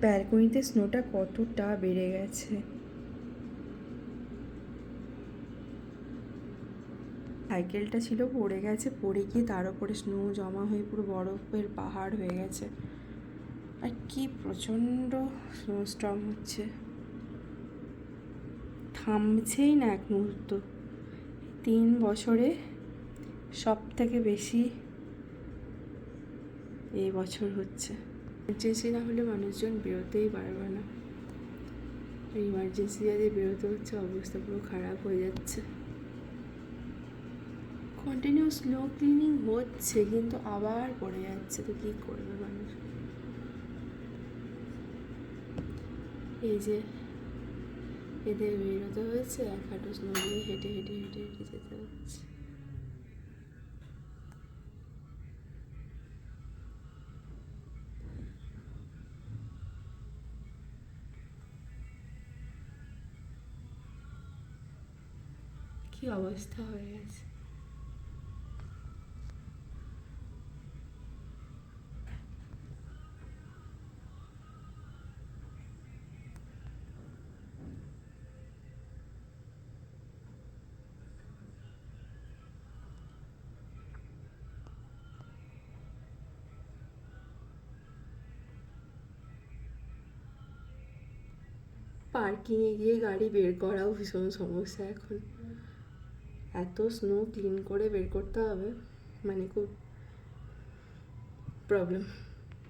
ব্যালকনিতে স্নোটা কতটা বেড়ে গেছে। সাইকেলটা ছিল পড়ে গেছে, পড়ে গিয়ে তার উপরে স্নো জমা হয়ে পুরো বরফের পাহাড় হয়ে গেছে। আর কি প্রচণ্ড স্নো স্টর্ম হচ্ছে, থামছেই না এক মুহূর্ত। 3 বছরে সব থেকে বেশি এই বছর হচ্ছে। ইমার্জেন্সি না হলে মানুষজন বেরোতেই পারবে না, ইমার্জেন্সি যাদের বেরোতে হচ্ছে অবস্থা পুরো খারাপ হয়ে যাচ্ছে। কন্টিনিউ স্নো ক্লিনিং হচ্ছে কিন্তু আবার পড়ে যাচ্ছে, তো কী করবে মানুষ। এই যে এদের বেরোতে হয়েছে, এক হাঁটু স্নো দিয়ে হেঁটে হেঁটে হেঁটে হেঁটে যেতে হচ্ছে। কি অবস্থা হয়ে গেছে। পার্কিংয়ে গিয়ে গাড়ি বের করাও ভীষণ সমস্যা এখন, এত স্নো ক্লিন করে বের করতে হবে, মানে খুব প্রবলেম।